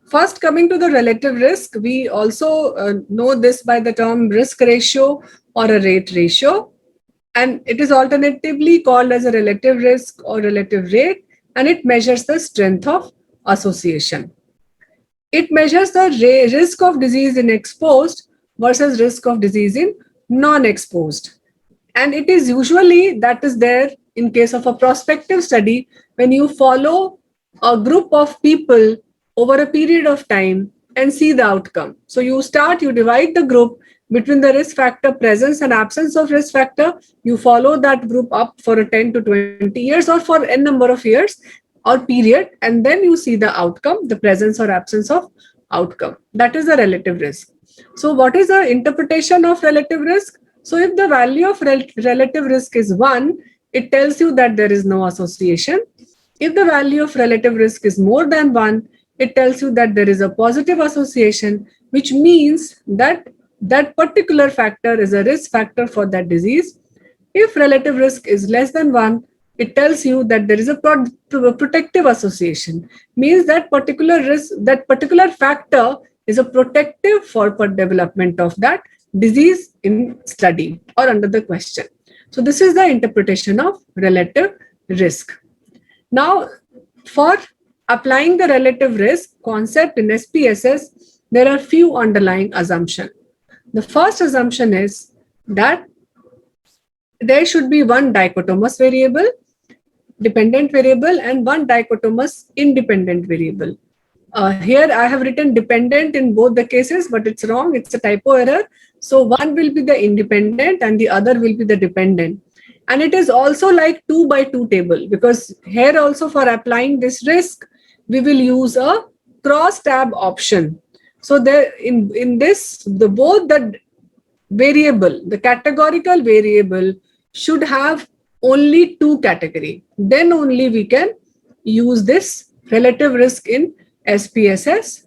First, coming to the relative risk, we also know this by the term risk ratio or a rate ratio. And it is alternatively called as a relative risk or relative rate, and it measures the strength of association. It measures the risk of disease in exposed versus risk of disease in non-exposed. And it is usually that is there in case of a prospective study when you follow a group of people over a period of time and see the outcome. So you divide the group between the risk factor presence and absence of risk factor. You follow that group up for a 10 to 20 years or for n number of years or period, and then you see the outcome, the presence or absence of outcome. That is the relative risk. So what is the interpretation of relative risk? So if the value of relative risk is 1, it tells you that there is no association. If the value of relative risk is more than 1, it tells you that there is a positive association, which means that that particular factor is a risk factor for that disease. If relative risk is less than 1, it tells you that there is a protective association, means that particular risk, that particular factor is a protective for development of that disease in study or under the question. So this is the interpretation of relative risk. Now, for applying the relative risk concept in SPSS, there are few underlying assumptions. The first assumption is that there should be one dichotomous variable, dependent variable, and one dichotomous independent variable. Here I have written dependent in both the cases, but it's wrong. It's a typo error. So one will be the independent and the other will be the dependent. And it is also like 2 by 2 table, because here also for applying this risk, we will use a cross tab option. So there in this, both the variable, the categorical variable should have only 2 category. Then only we can use this relative risk in SPSS.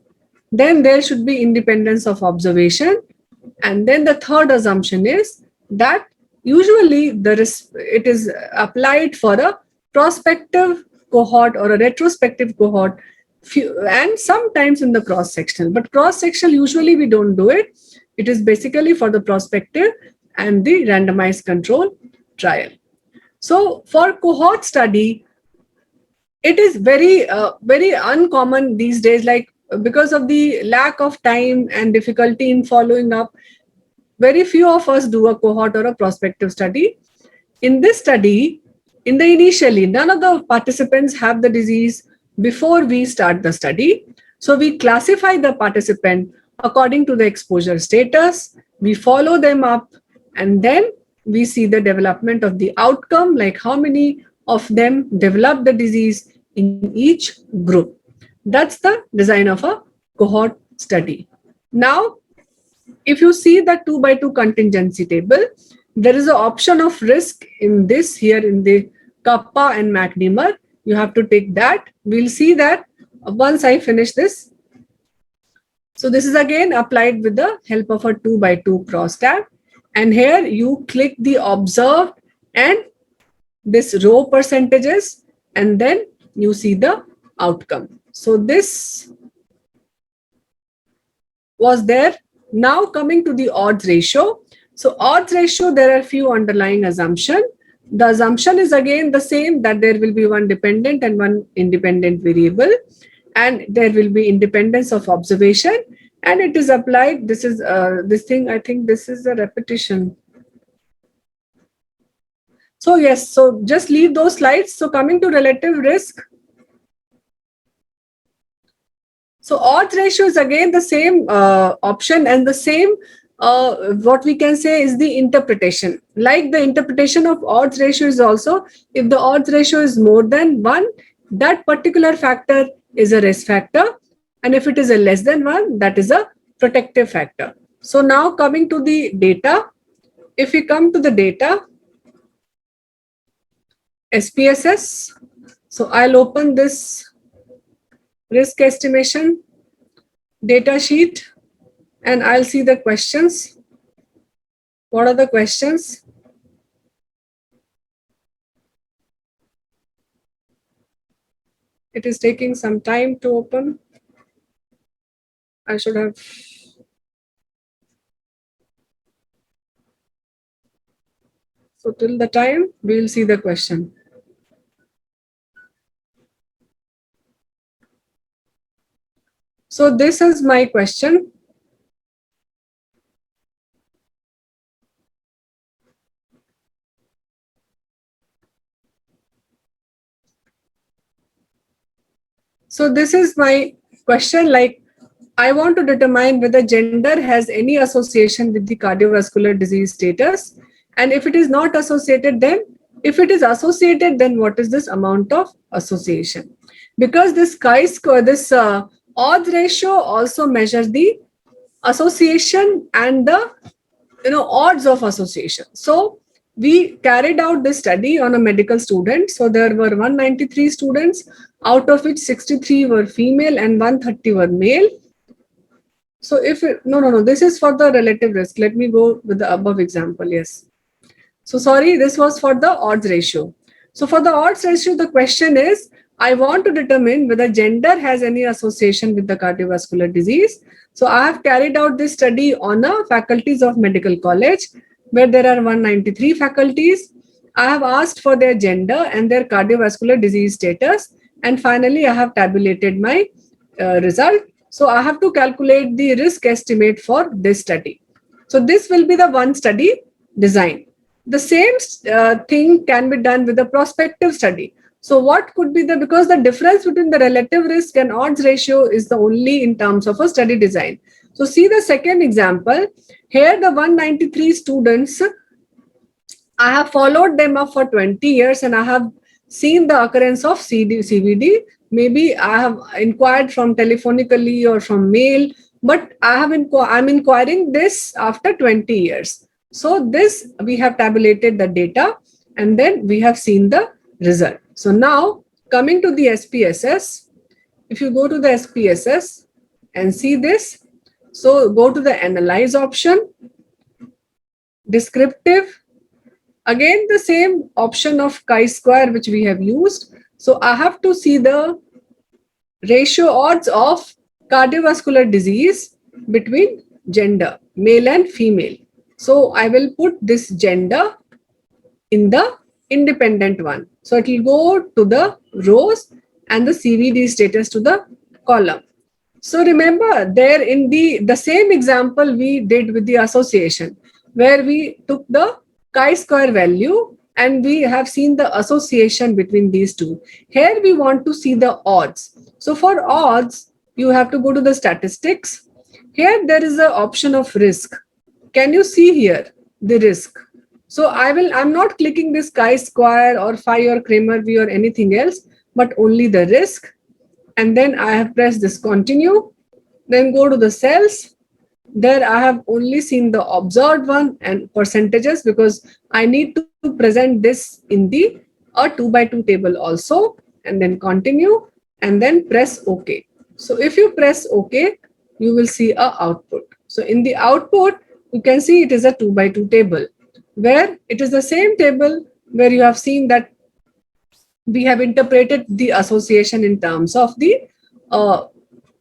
Then there should be independence of observation. And then the third assumption is that usually it is applied for a prospective cohort or a retrospective cohort, and sometimes in the cross-sectional. But cross-sectional, usually we don't do it. It is basically for the prospective and the randomized control trial. So for cohort study, it is very uncommon these days, like because of the lack of time and difficulty in following up, very few of us do a cohort or a prospective study. In this study, initially, none of the participants have the disease before we start the study. So we classify the participant according to the exposure status, we follow them up, and then we see the development of the outcome, like how many of them develop the disease in each group. That's the design of a cohort study. Now, if you see the 2 by 2 contingency table, there is an option of risk in this here in the Kappa and McNemer. You have to take that. We'll see that once I finish this. So this is again applied with the help of a 2 by 2 cross tab. And here you click the observed and this row percentages, and then you see the outcome. So this was there. Now coming to the odds ratio. So odds ratio, there are few underlying assumptions. The assumption is again the same, that there will be one dependent and one independent variable, and there will be independence of observation, and it is applied. This is this thing, I think this is a repetition. So yes, so just leave those slides. So coming to relative risk. So odds ratio is again the same option, and the same what we can say is the interpretation. Like the interpretation of odds ratio is also, if the odds ratio is more than 1, that particular factor is a risk factor, and if it is a less than 1, that is a protective factor. So now coming to the data, if we come to the data, SPSS, so I'll open this risk estimation data sheet and I'll see the questions. What are the questions? It is taking some time to open. I should have. So till the time, we will see the question. So this is my question. So this is my question, like, I want to determine whether gender has any association with the cardiovascular disease status. And if it is not associated, then if it is associated, then what is this amount of association? Because this chi-square, this odds ratio also measures the association and the odds of association. So we carried out this study on a medical student. So there were 193 students, out of which 63 were female and 130 were male. So if no, this is for the relative risk. Let me go with the above example. Yes. So sorry, this was for the odds ratio. So for the odds ratio, the question is, I want to determine whether gender has any association with the cardiovascular disease. So I have carried out this study on a faculties of medical college where there are 193 faculties. I have asked for their gender and their cardiovascular disease status. And finally, I have tabulated my result. So I have to calculate the risk estimate for this study. So this will be the one study design. The same thing can be done with a prospective study. So what could be because the difference between the relative risk and odds ratio is the only in terms of a study design. So see the second example. Here the 193 students, I have followed them up for 20 years and I have seen the occurrence of CVD. Maybe I have inquired from telephonically or from mail, but I'm inquiring this after 20 years. So this, we have tabulated the data and then we have seen the result. So now coming to the SPSS, if you go to the SPSS and see this, so go to the analyze option, descriptive, again the same option of chi-square which we have used. So I have to see the ratio odds of cardiovascular disease between gender, male and female. So I will put this gender in the independent one. So it will go to the rows and the CVD status to the column. So remember there in the same example we did with the association where we took the chi-square value and we have seen the association between these two. Here we want to see the odds. So for odds, you have to go to the statistics. Here there is an option of risk. Can you see here the risk? So I'm not clicking this chi-square or phi or Kramer V or anything else, but only the risk. And then I have pressed this continue. Then go to the cells. There I have only seen the observed one and percentages because I need to present this in the 2x2 table also. And then continue and then press OK. So if you press OK, you will see a output. So in the output, you can see it is a 2x2 table where it is the same table where you have seen that we have interpreted the association in terms of the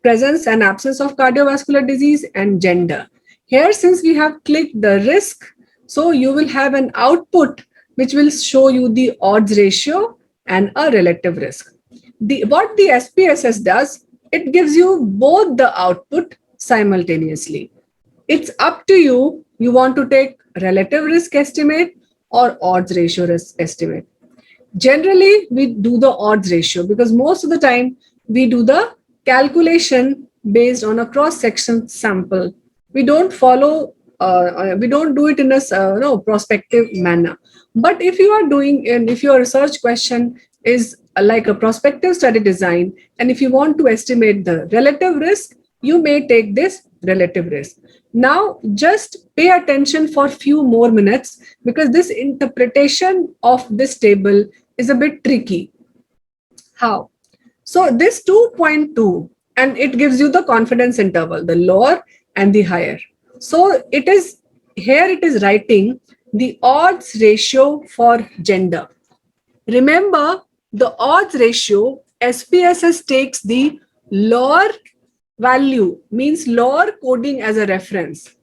presence and absence of cardiovascular disease and gender. Here, since we have clicked the risk, so you will have an output which will show you the odds ratio and a relative risk. What the SPSS does, it gives you both the output simultaneously. It's up to you. You want to take relative risk estimate or odds ratio risk estimate. Generally, we do the odds ratio because most of the time we do the calculation based on a cross-section sample. We don't follow, we don't do it in a prospective manner. But if you are doing, and if your research question is like a prospective study design, and if you want to estimate the relative risk, you may take this relative risk. Now, just pay attention for a few more minutes because this interpretation of this table is a bit tricky. How? So this 2.2, and it gives you the confidence interval, the lower and the higher. So it is writing the odds ratio for gender. Remember, the odds ratio SPSS takes the lower value, means lower coding as a reference.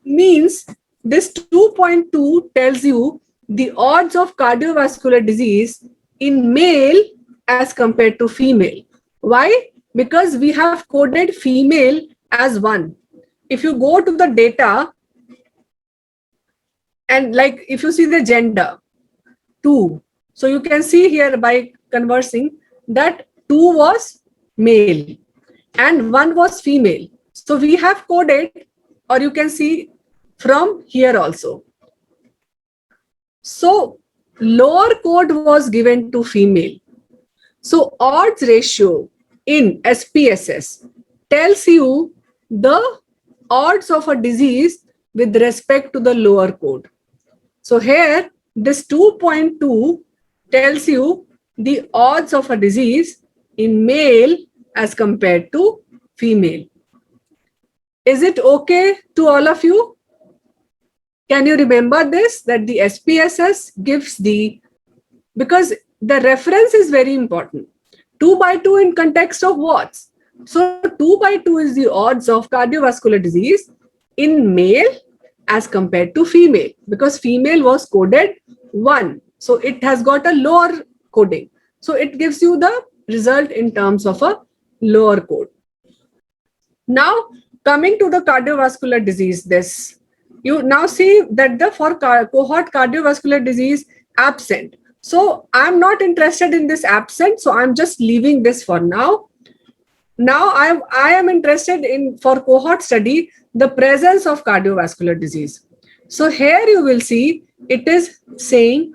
Means this 2.2 tells you the odds of cardiovascular disease in male as compared to female. Why? Because we have coded female as 1. If you go to the data and like if you see the gender, 2. So you can see here by conversing that 2 was male and 1 was female. So we have coded, or you can see from here also. So lower code was given to female. So odds ratio in SPSS tells you the odds of a disease with respect to the lower code. So here this 2.2 tells you the odds of a disease in male as compared to female. Is it okay to all of you? Can you remember this, that the SPSS gives the, because the reference is very important. 2 by 2 in context of what? So 2 by 2 is the odds of cardiovascular disease in male as compared to female, because female was coded 1. So it has got a lower coding. So it gives you the result in terms of a lower code. Now coming to the cardiovascular disease, this you now see that the for cohort cardiovascular disease absent. So I'm not interested in this absent, so I'm just leaving this for now. Now I am interested in, for cohort study, the presence of cardiovascular disease. So here you will see it is saying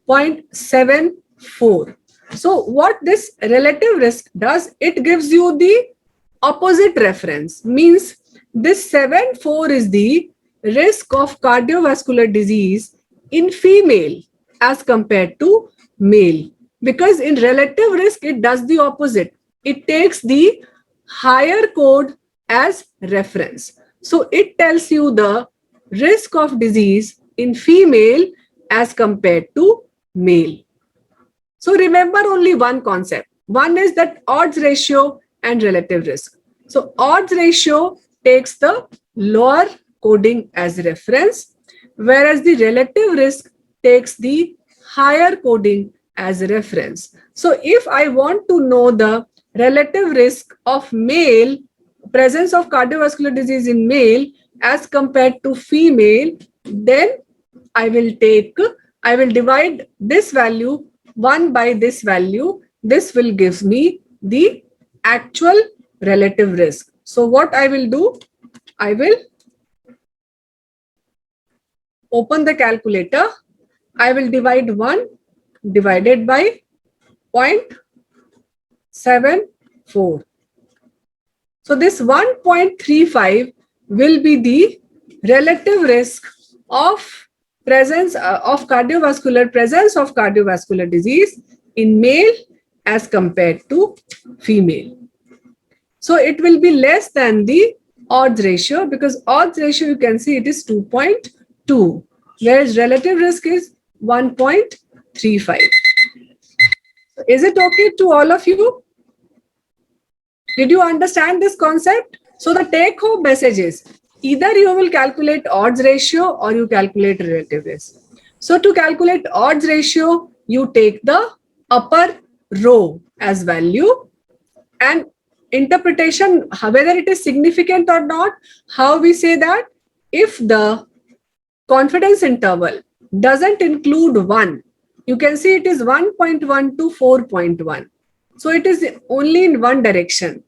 0.74. So what this relative risk does, it gives you the opposite reference. Means this 7.4 is the risk of cardiovascular disease in female as compared to male. Because in relative risk, it does the opposite. It takes the higher code as reference. So it tells you the risk of disease in female as compared to male. So remember only one concept. One is that odds ratio and relative risk. So odds ratio takes the lower coding as reference, whereas the relative risk takes the higher coding as a reference. So if I want to know the relative risk of male, presence of cardiovascular disease in male as compared to female, then I will divide this value 1 by this value. This will give me the actual relative risk. So what I will do, I will open the calculator. I will divide 1 divided by 0.74. So this 1.35 will be the relative risk of presence of cardiovascular disease in male as compared to female. So it will be less than the odds ratio, because odds ratio you can see it is 2.2, whereas relative risk is 1.35. Is it okay to all of you? Did you understand this concept? So the take home message is either you will calculate odds ratio or you calculate relative risk. So to calculate odds ratio, you take the upper row as value, and interpretation, whether it is significant or not, how we say that, if the confidence interval doesn't include 1, you can see it is 1.1 to 4.1. So it is only in one direction.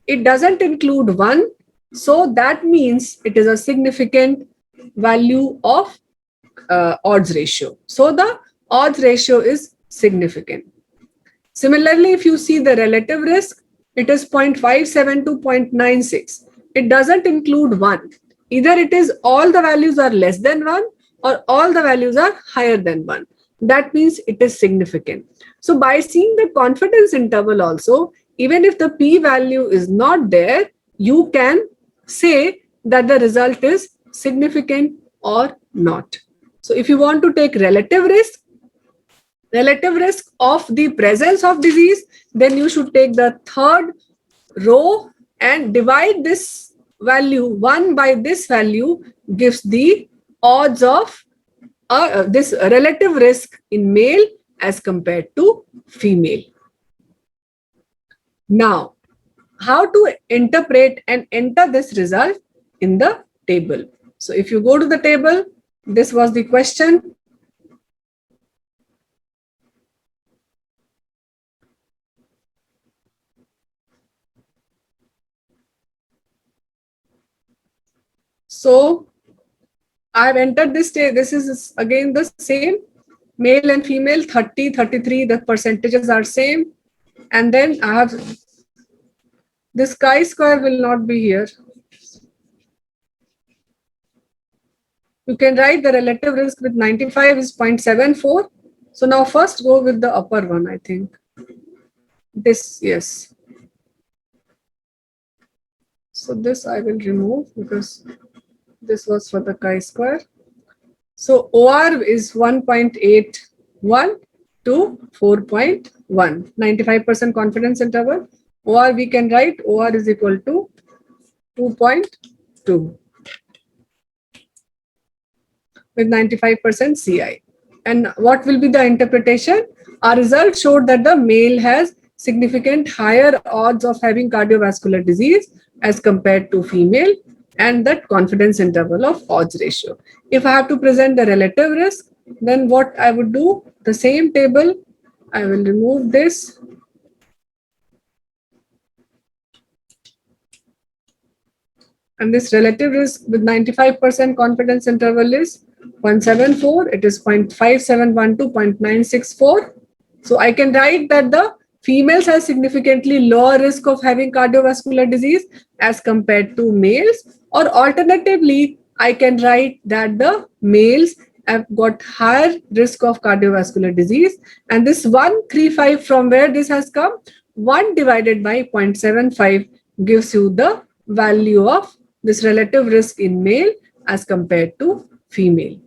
It doesn't include 1. So that means it is a significant value of odds ratio. So the odds ratio is significant. Similarly, if you see the relative risk, it is 0.57 to 0.96. It doesn't include 1. Either it is all the values are less than 1 or all the values are higher than 1. That means it is significant. So by seeing the confidence interval also, even if the p-value is not there, you can say that the result is significant or not. So if you want to take relative risk, relative risk of the presence of disease, then you should take the third row and divide this value 1 by this value, gives the odds of this relative risk in male as compared to female. Now, how to interpret and enter this result in the table? So if you go to the table, this was the question. So I've entered this. This is again the same, male and female, 30, 33, the percentages are same. And then I have this chi-square will not be here. You can write the relative risk with 95 is 0.74. So now first go with the upper one, I think. This, yes. So this I will remove because this was for the chi-square. So OR is 1.81 to 4.1, 95% confidence interval. OR we can write OR is equal to 2.2 with 95% CI. And what will be the interpretation? Our result showed that the male has significant higher odds of having cardiovascular disease as compared to female, and that confidence interval of odds ratio. If I have to present the relative risk, then what I would do, the same table, I will remove this. And this relative risk with 95% confidence interval is 0.74. It is 0.5712 to 0.964. So I can write that the females have significantly lower risk of having cardiovascular disease as compared to males. Or alternatively, I can write that the males have got higher risk of cardiovascular disease. And this 135 from where this has come, 1 divided by 0.75 gives you the value of this relative risk in male as compared to female.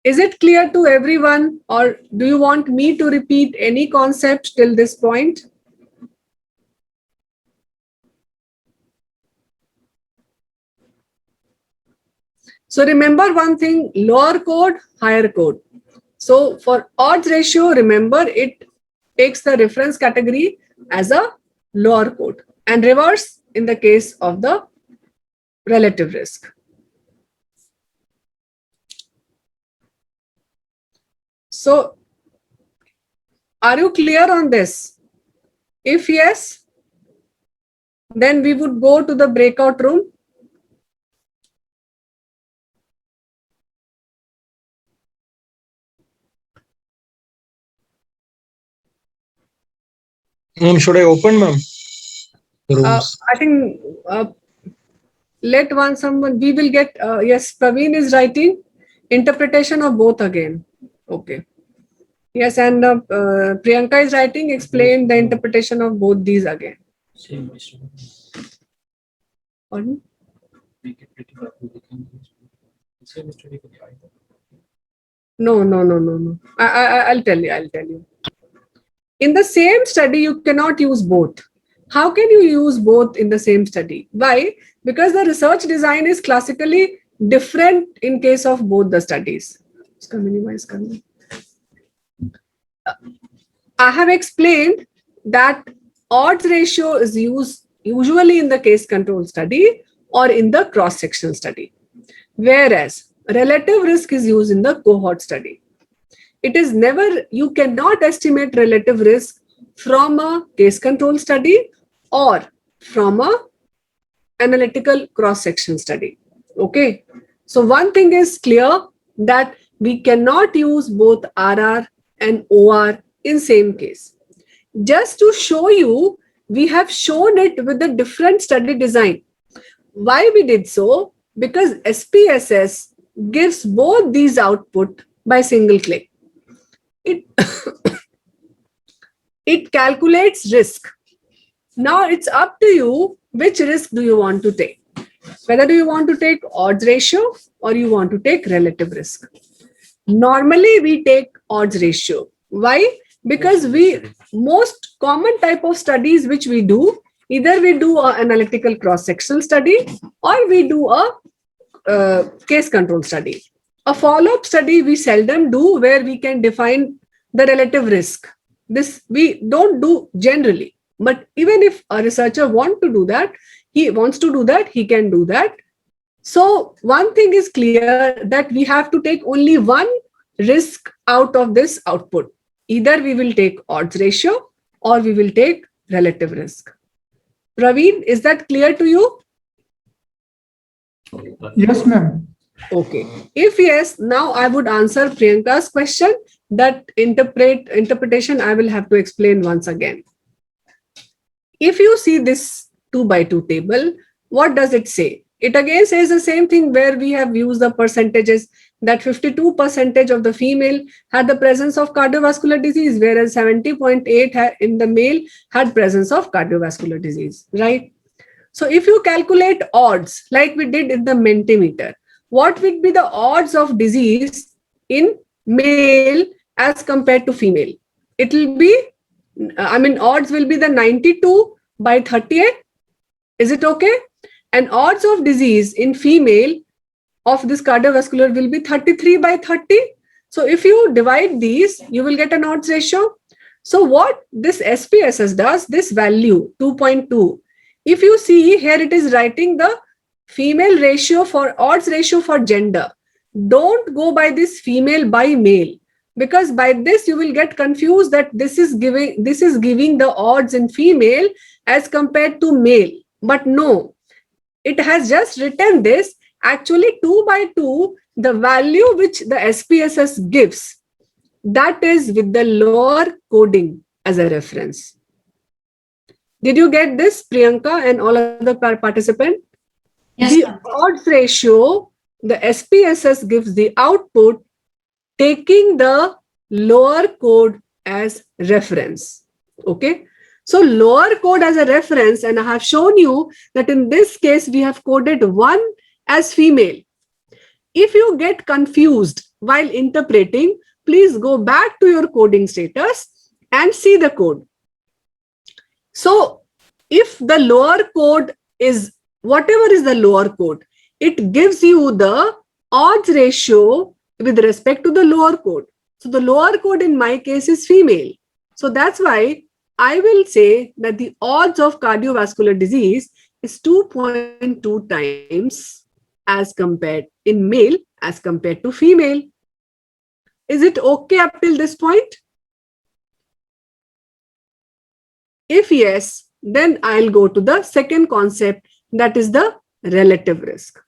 Is it clear to everyone, or do you want me to repeat any concept till this point? So remember one thing, lower code, higher code. So for odds ratio, remember it takes the reference category as a lower code, and reverse in the case of the relative risk. So are you clear on this? If yes, then we would go to the breakout room. Should I open, ma'am? I think let someone, we will get, yes, Praveen is writing interpretation of both again. Okay. Yes, and Priyanka is writing, explain the interpretation of both these again. Same. Pardon? Make it pretty far. Same study. No. I'll tell you. In the same study, you cannot use both. How can you use both in the same study? Why? Because the research design is classically different in case of both the studies. I have explained that odds ratio is used usually in the case control study or in the cross-sectional study, whereas relative risk is used in the cohort study. It is never, you cannot estimate relative risk from a case control study or from a analytical cross-section study. Okay. So one thing is clear, that we cannot use both RR and OR in same case. Just to show you, we have shown it with a different study design. Why we did so? Because SPSS gives both these output by single click. It calculates risk. Now it's up to you, which risk do you want to take? Whether do you want to take odds ratio or you want to take relative risk. Normally we take odds ratio. Why? Because most common type of studies which we do, either we do an analytical cross-sectional study or we do a case control study. A follow-up study we seldom do where we can define the relative risk. This we don't do generally. But even if a researcher wants to do that, he can do that. So one thing is clear, that we have to take only one risk out of this output. Either we will take odds ratio or we will take relative risk. Praveen, is that clear to you? Yes, ma'am. Okay. If yes, now I would answer Priyanka's question. That interpretation I will have to explain once again. If you see this 2 by 2 table, what does it say? It again says the same thing where we have used the percentages, that 52% of the female had the presence of cardiovascular disease, whereas 70.8 in the male had presence of cardiovascular disease, right? So if you calculate odds, like we did in the Mentimeter, what would be the odds of disease in male as compared to female? It will be, odds will be the 92 by 38. Is it okay? And odds of disease in female of this cardiovascular will be 33 by 30. So if you divide these, you will get an odds ratio. So what this SPSS does, this value 2.2, if you see here, it is writing the female ratio for odds ratio for gender. Don't go by this female by male, because by this you will get confused that this is giving the odds in female as compared to male. But no, it has just written this. Actually 2 by 2, the value which the SPSS gives, that is with the lower coding as a reference. Did you get this, Priyanka and all other participants? Yes, The ma'am. odds ratio, the SPSS gives the output taking the lower code as reference. Okay. So lower code as a reference, and I have shown you that in this case, we have coded 1 as female. If you get confused while interpreting, please go back to your coding status and see the code. So if the lower code is, whatever is the lower code, it gives you the odds ratio with respect to the lower code. So the lower code in my case is female. So that's why I will say that the odds of cardiovascular disease is 2.2 times as compared in male as compared to female. Is it okay up till this point? If yes, then I'll go to the second concept, that is the relative risk.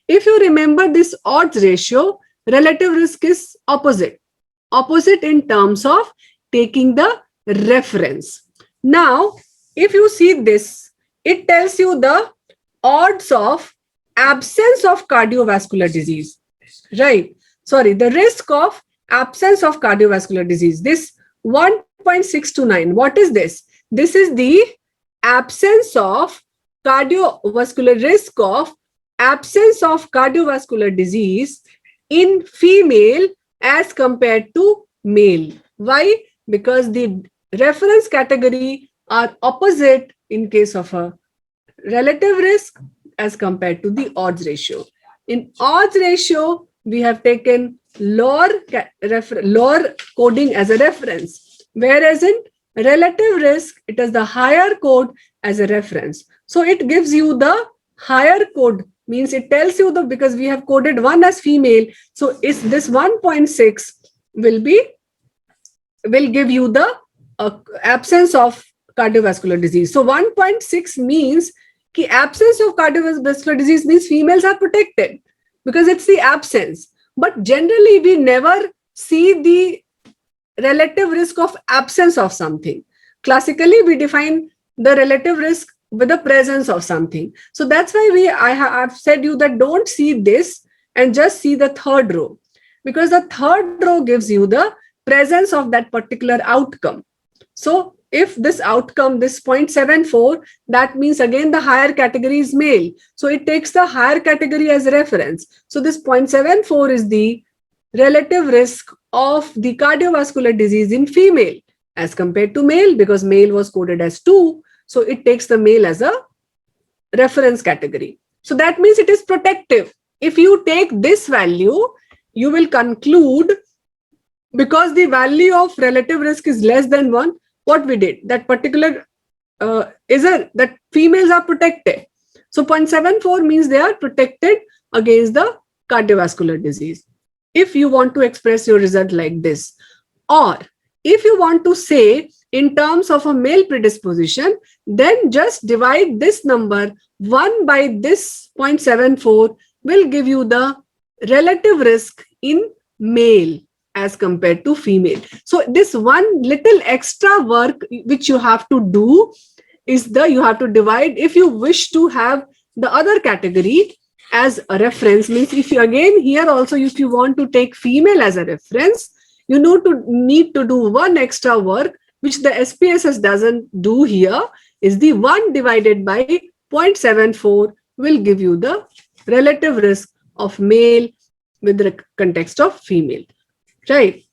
If you remember this odds ratio, relative risk is opposite. Opposite in terms of taking the reference. Now, if you see this, it tells you the odds of absence of cardiovascular disease, right? Sorry, the risk of absence of cardiovascular disease. This 1.629, what is this? This is the absence of cardiovascular risk of absence of cardiovascular disease in female as compared to male. Why? Because the reference category are opposite in case of a relative risk as compared to the odds ratio. In odds ratio, we have taken lower coding as a reference, whereas in relative risk, it is the higher code as a reference. So it gives you the higher code, means it tells you the, because we have coded 1 as female, so is this 1.6 will give you the absence of cardiovascular disease. So 1.6 means the absence of cardiovascular disease means females are protected because it's the absence. But generally, we never see the relative risk of absence of something. Classically, we define the relative risk with the presence of something. So that's why I have said you that don't see this and just see the third row, because the third row gives you the presence of that particular outcome. So if this outcome, this 0.74, that means again the higher category is male. So it takes the higher category as reference. So this 0.74 is the relative risk of the cardiovascular disease in female as compared to male, because male was coded as 2. So it takes the male as a reference category. So that means it is protective. If you take this value, you will conclude, because the value of relative risk is less than 1, what we did, that particular that females are protected. So 0.74 means they are protected against the cardiovascular disease. If you want to express your result like this, or if you want to say in terms of a male predisposition, then just divide this number 1 by this 0.74 will give you the relative risk in male as compared to female. So this one little extra work which you have to do is you have to divide. If you wish to have the other category as a reference, means if you again here also, if you want to take female as a reference, you need to do one extra work, which the SPSS doesn't do here, is the 1 divided by 0.74 will give you the relative risk of male with the context of female, right?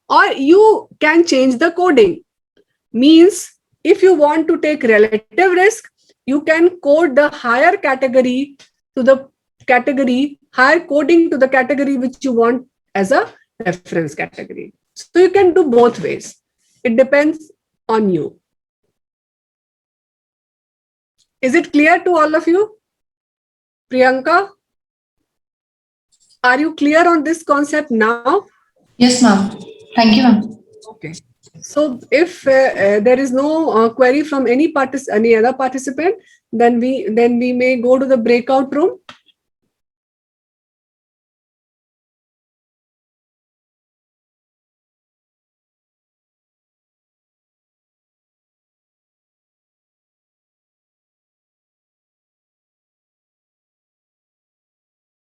Or you can change the coding. Means if you want to take relative risk, you can code the higher category to the category, higher coding to the category which you want as a reference category. So you can do both ways. It depends on you. Is it clear to all of you? Priyanka, are you clear on this concept now? Yes, ma'am. Thank you, ma'am. Okay. So if there is no query from any other participant, then we may go to the breakout room.